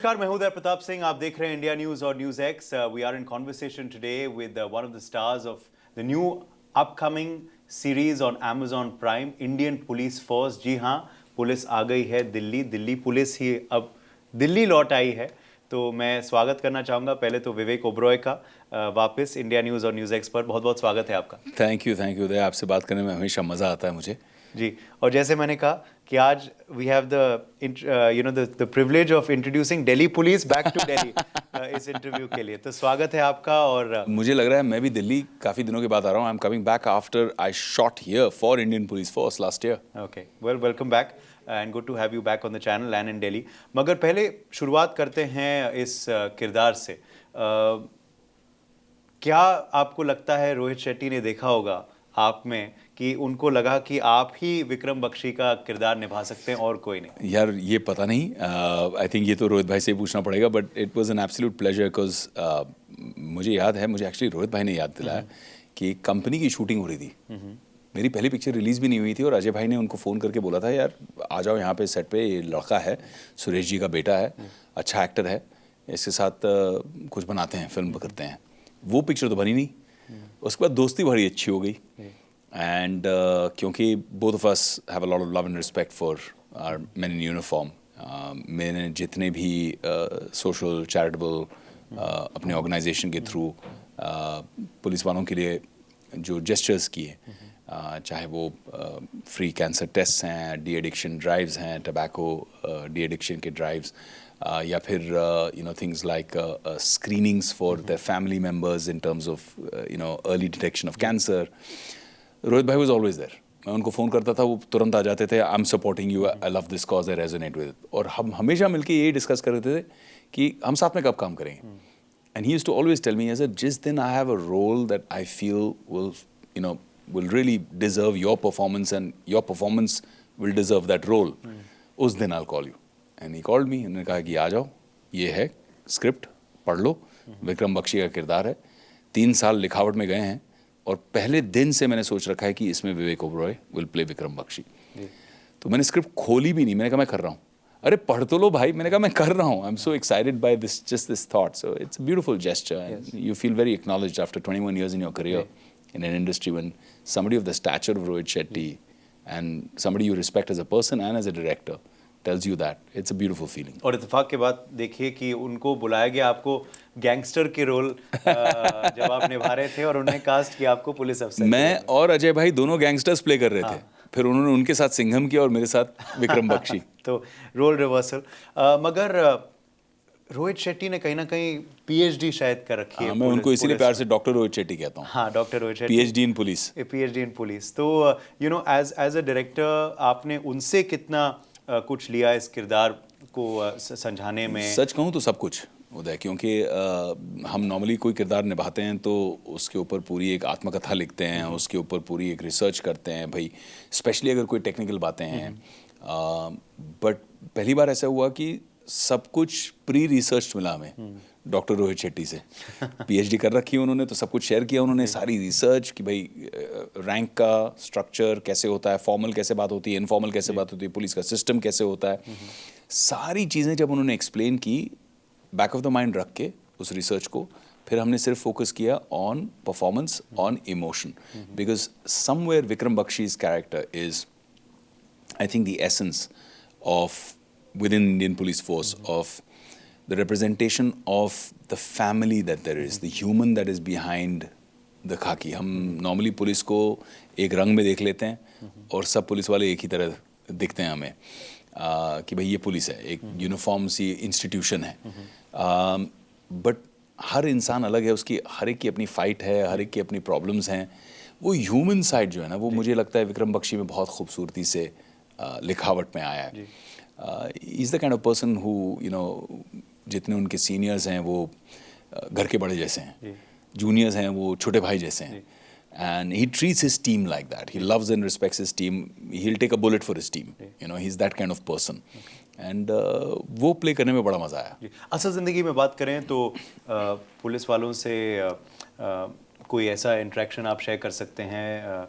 नमस्कार, मैं हूं उदय प्रताप सिंह। आप देख रहे हैं इंडिया न्यूज और news X. We are in conversation today with one of the stars of the new upcoming series on Amazon Prime, Indian police force. जी हां, पुलिस आ गई है दिल्ली। दिल्ली पुलिस ही अब दिल्ली लौट आई है। तो मैं स्वागत करना चाहूँगा पहले तो विवेक ओबरॉय का वापस इंडिया न्यूज़ और न्यूज़ एक्स पर। बहुत बहुत स्वागत है आपका। थैंक यू उदय। आपसे बात करने में हमेशा मज़ा आता है मुझे। जी, और जैसे मैंने कहा कि आज we have the privilege of introducing Delhi police back to Delhi इस इंटरव्यू के लिए। तो स्वागत है आपका। और मुझे लग रहा है मैं भी दिल्ली काफ़ी दिनों के बाद आ रहा हूँ। I am coming back after I shot here for Indian police force last year. Okay, well, welcome back and good to have you back on the channel and in Delhi. मगर पहले शुरुआत करते हैं इस किरदार से। क्या आपको लगता है रोहित शेट्टी ने देखा होगा आप में कि उनको लगा कि आप ही विक्रम बख्शी का किरदार निभा सकते हैं और कोई नहीं? यार ये पता नहीं, आई थिंक ये तो रोहित भाई से ही पूछना पड़ेगा, but it was an absolute pleasure because मुझे याद है, मुझे एक्चुअली रोहित भाई ने याद दिलाया कि कंपनी की शूटिंग हो रही थी। मेरी पहली पिक्चर रिलीज़ भी नहीं हुई थी और अजय भाई ने उनको फ़ोन करके बोला था, यार आ जाओ यहाँ पे सेट पे, ये लड़का है, सुरेश जी का बेटा है, अच्छा एक्टर है, इसके साथ कुछ बनाते हैं, फिल्म करते हैं। वो पिक्चर तो बनी नहीं। उसके बाद दोस्ती बड़ी अच्छी हो गई एंड क्योंकि both of us have a lot of love and respect for our men in uniform. मैंने जितने भी सोशल चैरिटेबल अपने ऑर्गेनाइजेशन के थ्रू पुलिस वालों के लिए जो जेस्चर्स किए, चाहे वो फ्री कैंसर टेस्ट हैं, डी एडिक्शन ड्राइव्स हैं, टबैको डी एडिक्शन के ड्राइव्स, या फिर things like screenings for the family members in terms of early detection of cancer. Rohit भाई वाज ऑलवेज देयर। मैं उनको फ़ोन करता था, वो तुरंत आ जाते थे। I am supporting you, I love this cause, I resonate with. और हम हमेशा मिलकर यही डिस्कस करते थे कि हम साथ में कब काम करेंगे। And he used to always tell me, जिस दिन I have a role that I feel will really deserve your performance and your performance will deserve that role, उस दिन I'll call you. And he called me, उन्होंने कहा कि आ जाओ, ये है स्क्रिप्ट, पढ़ लो, विक्रम बख्शी का किरदार है, 3 साल लिखावट में गए हैं और पहले दिन से मैंने सोच रखा है कि इसमें विवेक ओबरॉय विल प्ले विक्रम बख्शी। तो मैंने स्क्रिप्ट खोली भी नहीं, मैंने कहा मैं कर रहा हूँ। अरे पढ़ तो लो भाई, मैंने कहा मैं कर रहा हूँ। I am so excited by this, just this thought. So it's a beautiful gesture. You feel very acknowledged after 21 years in your career in an industry when somebody of the stature of Rohit Shetty and somebody you respect as a person and as a director tells you that, it's a beautiful feeling. और इत्तेफाक के बाद देखिए कि उनको बुलाया गया आपको गैंगस्टर के रोल जब आप निभा रहे थे और उन्होंने कास्ट किया आपको पुलिस अफसर। मैं और अजय भाई दोनों गैंगस्टर्स प्ले कर रहे थे। फिर उन्होंने उनके साथ सिंघम किया और मेरे साथ विक्रम बख्शी। तो रोल रिवर्सल। मगर रोहित शेट्टी ने कहीं ना कहीं पीएचडी शायद कर रखी है। मैं उनको इसीलिए प्यार से डॉक्टर रोहित शेट्टी कहता हूँ। हाँ, doctor Rohit Shetty, PhD in police. PhD in police. तो एज अ डायरेक्टर आपने उनसे कितना कुछ लिया इस किरदार को समझाने में? सच कहूँ तो सब कुछ उदय, क्योंकि हम नॉर्मली कोई किरदार निभाते हैं तो उसके ऊपर पूरी एक आत्मकथा लिखते हैं, उसके ऊपर पूरी एक रिसर्च करते हैं भाई, स्पेशली अगर कोई टेक्निकल बातें हैं। बट पहली बार ऐसा हुआ कि सब कुछ प्री रिसर्च मिला हमें डॉक्टर रोहित शेट्टी से। पीएचडी कर रखी है उन्होंने, तो सब कुछ शेयर किया उन्होंने, सारी रिसर्च कि भाई रैंक का स्ट्रक्चर कैसे होता है, फॉर्मल कैसे बात होती है, इनफॉर्मल कैसे बात होती है, पुलिस का सिस्टम कैसे होता है, सारी चीज़ें जब उन्होंने एक्सप्लेन की, बैक ऑफ द माइंड रख के उस रिसर्च को, फिर हमने सिर्फ फोकस किया on performance, on emotion. Because somewhere Vikram Bakshi's character is, I think, the essence of within Indian police force, of the representation of the family that there is, the human that is behind the khaki. हम normally police को एक रंग में देख लेते हैं और सब पुलिस वाले एक ही तरह दिखते हैं हमें, कि भाई ये पुलिस है, एक यूनिफॉर्म सी इंस्टीट्यूशन है। बट हर इंसान अलग है, उसकी हर एक की अपनी फाइट है, हर एक की अपनी प्रॉब्लम्स हैं। वो ह्यूमन साइड जो है ना, वो मुझे लगता है विक्रम बख्शी में बहुत खूबसूरती से लिखावट में आया है। Is the kind of person who जितने उनके सीनियर्स हैं वो घर के बड़े जैसे हैं, जूनियर्स हैं वो छोटे भाई जैसे हैं, and he treats his team like that. He loves and respects his team. He will take a bullet for his team. He is that kind of person, and वो प्ले करने में बड़ा मज़ा आया। असल ज़िंदगी में बात करें तो पुलिस वालों से कोई ऐसा इंटरेक्शन आप शेयर कर सकते हैं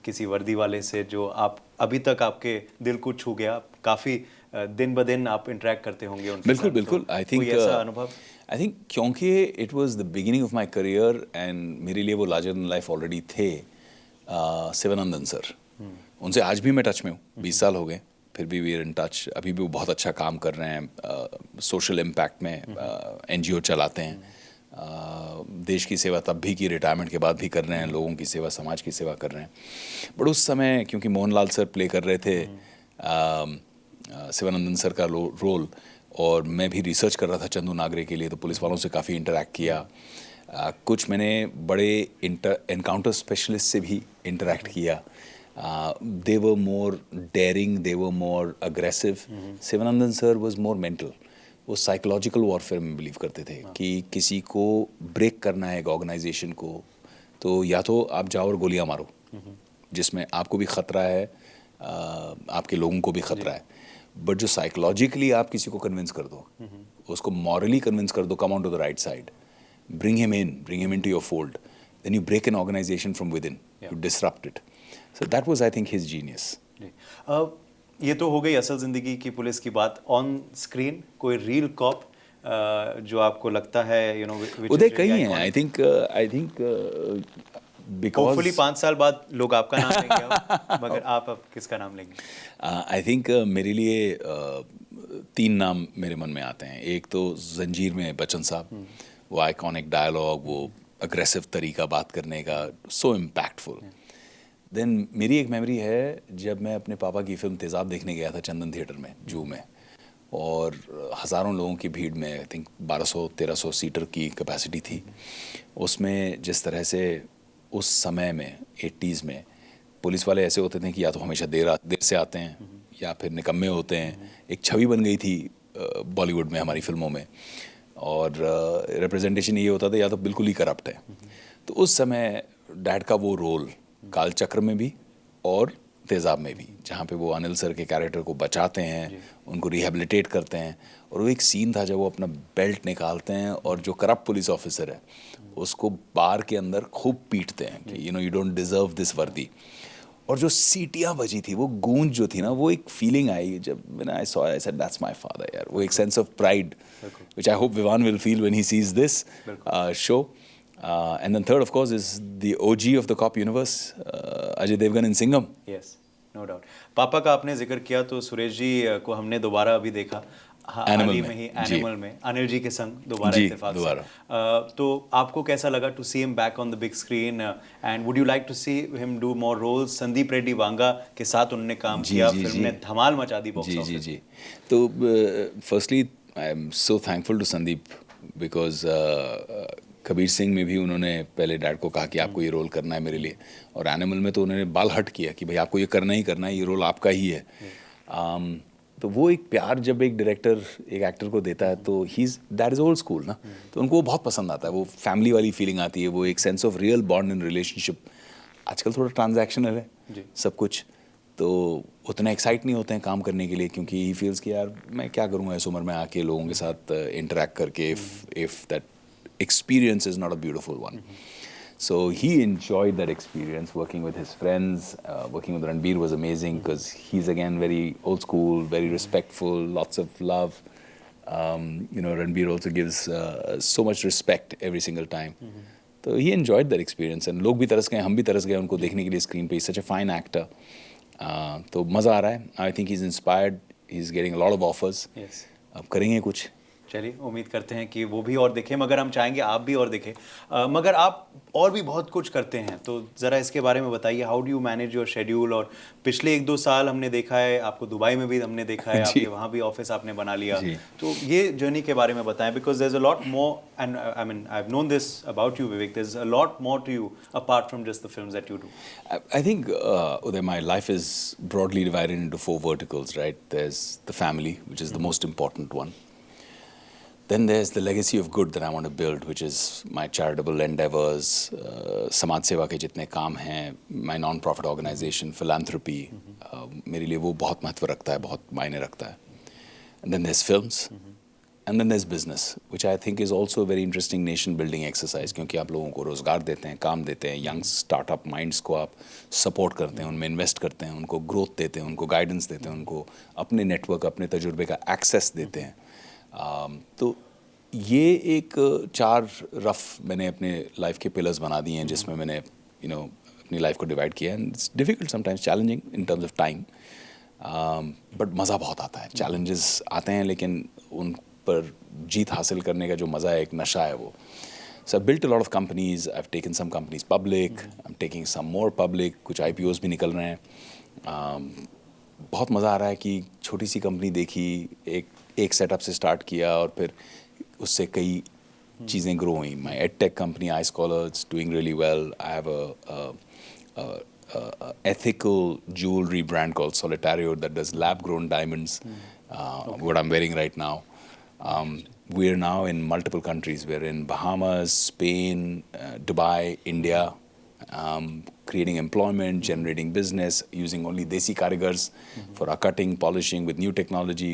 किसी वर्दी वाले से जो आप अभी तक आपके दिल को छू गया? काफ़ी दिन ब दिन आप इंटरेक्ट करते होंगे उनके बिल्कुल साथ, बिल्कुल तो आई थिंक कोई ऐसा अनुभव? आई थिंक क्योंकि it was the beginning of my career and मेरे लिए वो लार्जर देन लाइफ ऑलरेडी थे। शिवानंदन सर, उनसे आज भी मैं टच में हूँ, 20 साल हो गए, फिर भी वी आर इन टच। अभी भी वो बहुत अच्छा काम कर रहे हैं सोशल इम्पैक्ट में, एनजीओ चलाते हैं, देश की सेवा तब भी की, रिटायरमेंट के बाद भी कर रहे हैं, लोगों की सेवा, समाज की सेवा कर रहे हैं। बट उस समय क्योंकि मोहनलाल सर प्ले कर रहे थे शिवानंदन सर का रोल, और मैं भी रिसर्च कर रहा था चंदू नागरे के लिए, तो पुलिस वालों से काफ़ी इंटरेक्ट किया। कुछ मैंने बड़े एनकाउंटर स्पेशलिस्ट से भी इंटरेक्ट किया। They were more daring, they were more aggressive. Shivanandan sir was more mental, वो साइकोलॉजिकल वॉरफेयर में बिलीव करते थे कि किसी को ब्रेक करना है एक ऑर्गेनाइजेशन को, तो या तो आप जाओ और गोलियां मारो, जिसमें आपको भी ख़तरा है, आपके लोगों को भी ख़तरा है। बट जो साइकोलॉजिकली आप किसी को कन्विंस कर दो, उसको मॉरली कन्विंस कर दो, come on to the right side, bring him into your fold, then you break an organization from within, you disrupt it. So that was, I think, his genius. ये तो हो गई असल जिंदगी की पुलिस की बात। ऑन स्क्रीन कोई रील कॉप जो आपको लगता है, यू नो, उदय कई हैं, आई थिंक बिकॉज होपफुली 5 साल बाद लोग आपका नाम लेंगे अब, मगर आप अब किसका नाम लेंगे? आई थिंक मेरे लिए 3 नाम मेरे मन में आते हैं। एक तो जंजीर में बच्चन साहब, वो आइकॉनिक डायलॉग, वो अग्रेसिव तरीका बात करने का, सो इम्पैक्टफुल। देन मेरी एक मेमोरी है, जब मैं अपने पापा की फिल्म तेज़ाब देखने गया था चंदन थिएटर में, जू में, और हज़ारों लोगों की भीड़ में, आई थिंक 1200-1300 सीटर की कैपेसिटी थी। उसमें जिस तरह से उस समय में 80s में पुलिस वाले ऐसे होते थे कि या तो हमेशा देर से आते हैं या फिर निकम्मे होते हैं। एक छवि बन गई थी बॉलीवुड में, हमारी फिल्मों में, और रिप्रेजेंटेशन ये होता था या तो बिल्कुल ही करप्ट है। तो उस समय डैड का वो रोल कालचक्र में भी और तेज़ाब में भी, जहाँ पे वो अनिल सर के कैरेक्टर को बचाते हैं, उनको रिहेबिलिटेट करते हैं, और वो एक सीन था जब वो अपना बेल्ट निकालते हैं और जो करप्ट पुलिस ऑफिसर है उसको बार के अंदर खूब पीटते हैं कि you know, you don't deserve this वर्दी। और जो सीटियाँ बजी थी, वो गूंज जो थी ना, वो एक फीलिंग आई जब मैंने I saw, I said that's my father यार। वो एक sense of pride which I hope Vivaan will feel when he sees this show. And then third of course is the OG of the cop universe, Ajay Devgan in Singham. Yes, no doubt. पापा का आपने जिक्र किया तो सुरेश जी को हमने दोबारा अभी देखा, हाल ही में ही एनिमल में अनिल जी के संग दोबारा इत्तेफाक से। तो आपको कैसा लगा to see him back on the big screen, and would you like to see him do more roles? Sandeep Reddy Vanga के साथ उन्होंने काम किया, फिल्म ने धमाल मचा दी बॉक्स ऑफिस। जी। तो firstly I am so thankful to Sandeep, because Kabir Singh में भी उन्होंने पहले डैड को कहा कि आपको ये रोल करना है मेरे लिए, और एनिमल में तो उन्होंने बाल हट किया कि भाई आपको ये करना ही करना है, ये रोल आपका ही है। तो वो एक प्यार जब एक डायरेक्टर एक एक्टर को देता है तो दैट इज़ ओल्ड स्कूल ना, तो उनको वो बहुत पसंद आता है, वो फैमिली वाली फीलिंग आती है, वो एक sense of real bond in relationship. आजकल थोड़ा ट्रांजैक्शनल है सब कुछ, तो उतना एक्साइट नहीं होते हैं काम करने के लिए, क्योंकि ही फील्स कि यार मैं क्या करूँगा इस उम्र में आके लोगों के साथ इंटरेक्ट करके, if that experience is not a beautiful one. So he enjoyed that experience working with his friends. Working with Ranbir was amazing because he's again very old school, very respectful, lots of love. You know, Ranbir also gives so much respect every single time. So he enjoyed that experience, and लोग भी तरस गए, हम भी तरस गए उनको देखने के लिए स्क्रीन पे। He's such a fine actor. तो मज़ा आ रहा है। I think he's inspired. He's getting a lot of offers. Yes. अब करेंगे कुछ। चलिए, उम्मीद करते हैं कि वो भी और देखें, मगर हम चाहेंगे आप भी और देखें। मगर आप और भी बहुत कुछ करते हैं, तो ज़रा इसके बारे में बताइए। How do you manage your schedule? और पिछले 1-2 साल हमने देखा है आपको, दुबई में भी हमने देखा है, आपके वहाँ भी ऑफिस आपने बना लिया, तो ये जर्नी के बारे में बताएं। Because there is a lot more, and I mean I have known this about you Vivek, there is a lot more to you apart from just the films that you do. I think, Uday, my life is broadly divided into 4 verticals, right? There's the family, which is the most important one. Then there's the legacy of good that I want to build, which is my charitable endeavors, समाज सेवा के जितने काम हैं, my non-profit organization, philanthropy, मेरे लिए वो बहुत महत्व रखता है, बहुत मायने रखता है. And then there's films, and then there's business which I think is also very interesting nation building exercise, क्योंकि आप लोगों को रोज़गार देते हैं, काम देते हैं, यंग स्टार्टअप माइंड्स को आप सपोर्ट करते हैं, उनमें इन्वेस्ट करते हैं, उनको ग्रोथ देते हैं, उनको गाइडेंस देते हैं, उनको अपने नेटवर्क, अपने तजुर्बे का एक्सेस देते हैं। तो ये एक 4 रफ मैंने अपने लाइफ के पिलर्स बना दिए हैं, जिसमें मैंने अपनी लाइफ को डिवाइड किया है। And it's difficult sometimes, challenging in terms of time, but मज़ा बहुत आता है। चैलेंजेस आते हैं लेकिन उन पर जीत हासिल करने का जो मज़ा है, एक नशा है वो। So I've built a lot of companies. I've taken some companies public. I'm taking some more public. कुछ IPOs भी निकल रहे हैं। बहुत मज़ा आ रहा है कि छोटी सी कंपनी देखी, एक सेटअप से स्टार्ट किया और फिर उससे कई चीज़ें ग्रो हुई। My EdTech company, iScholar, it's doing really well. I have a ethical jewelry brand called Solitario that does lab-grown diamonds, what I'm wearing right now. We're now in multiple countries. We're in Bahamas, Spain, Dubai, India, creating employment, generating business, using only Desi Karigars for our cutting, polishing with new technology,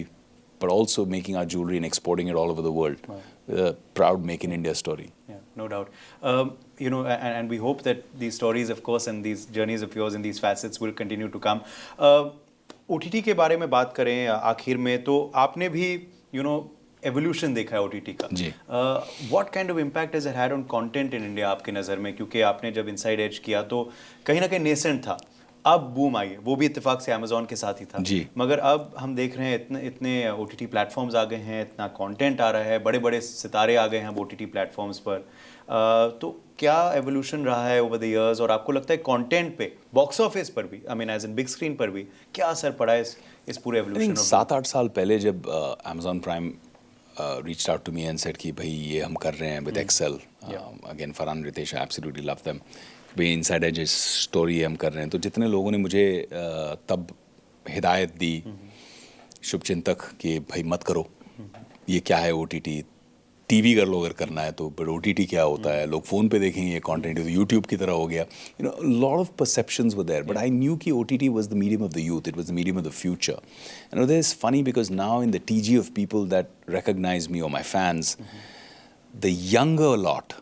but also making our jewelry and exporting it all over the world. Wow. With a proud Make in India story. Yeah, no doubt. And we hope that these stories, of course, and these journeys of yours and these facets will continue to come. OTT के बारे में बात करें आखिर में, तो आपने भी एवोल्यूशन देखा है OTT का। जी। What kind of impact has it had on content in India आपके नज़र में? क्योंकि आपने जब इनसाइड एज किया तो कहीं ना कहीं नेसेंट था, अब बूम आई, वो भी इत्तेफाक से अमेजोन के साथ ही था जी। मगर अब हम देख रहे हैं इतने OTT प्लेटफॉर्म्स आ गए हैं, इतना कंटेंट आ रहा है, बड़े बड़े सितारे आ गए हैं अब OTT प्लेटफॉर्म्स पर। तो क्या एवोल्यूशन रहा है ओवर द इयर्स, और आपको लगता है कंटेंट पे, बॉक्स ऑफिस पर भी, I mean as in big screen पर भी क्या असर पड़ा है इस पूरे एवोल्यूशन? 7-8 साल पहले जब Amazon Prime reached out to me and said कि भाई ये हम कर रहे हैं with Excel, again Farhan, Ritesh, I absolutely love them, भाई इनसाइड एज स्टोरी हम कर रहे हैं, तो जितने लोगों ने मुझे तब हिदायत दी, शुभचिंतक, कि भाई मत करो, ये क्या है OTT, टीवी कर लो अगर करना है तो, बट OTT क्या होता है, लोग फ़ोन पे देखेंगे ये कंटेंट, तो यूट्यूब की तरह हो गया, lot of perceptions were there, but I knew कि OTT was the medium of the youth, it was the medium of the future. And that is funny because now in the TG of people that recognise me और my fans, the younger lot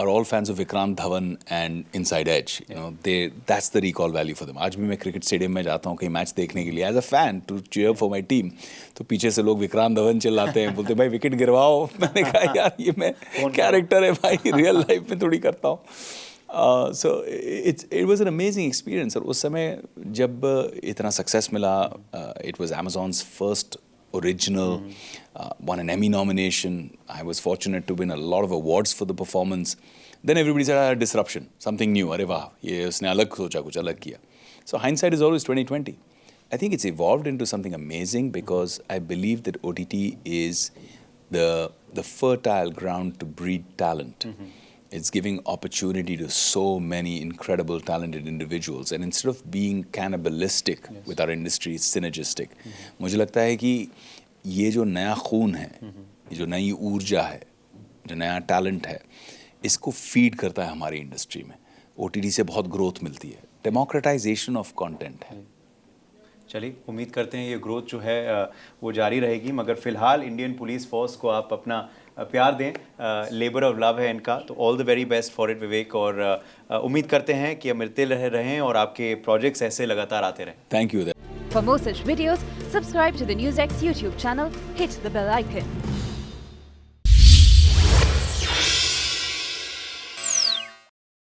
are all fans of Vikrant Dhawan and Inside Edge. That's the recall value for them. आज भी मैं cricket stadium में जाता हूँ कहीं match देखने के लिए as a fan to cheer for my team, तो पीछे से लोग विक्रांत धवन चिल्लाते हैं, बोलते भाई विकेट गिरवाओ। मैंने कहा यार ये मैं कैरेक्टर है भाई, रियल लाइफ में थोड़ी करता हूँ। So it was an amazing experience। और उस समय जब इतना सक्सेस मिला, it was Amazon's first original, won an Emmy nomination. I was fortunate to win a lot of awards for the performance. Then everybody said, disruption, something new. अरे वाह, ये उसने अलग सोचा, कुछ अलग किया. So hindsight is always 20/20. I think it's evolved into something amazing because I believe that OTT is the fertile ground to breed talent. It's giving opportunity to so many incredible, talented individuals. And instead of being cannibalistic with our industry, it's synergistic. मुझे लगता है कि ये जो नया खून है, ये जो नई ऊर्जा है, जो नया टैलेंट है, इसको फीड करता है हमारी इंडस्ट्री में। OTT से बहुत ग्रोथ मिलती है, डेमोक्रेटाइजेशन ऑफ कंटेंट है। चलिए, उम्मीद करते हैं ये ग्रोथ जो है वो जारी रहेगी, मगर फिलहाल इंडियन पुलिस फोर्स को आप अपना प्यार दें, लेबर ऑफ लव है इनका, तो all the very best for it Vivek, और उम्मीद करते हैं कि मिलते रहें और आपके प्रोजेक्ट्स ऐसे लगातार आते रहें। Thank you. For more such videos, subscribe to the NewsX YouTube channel, hit the bell icon.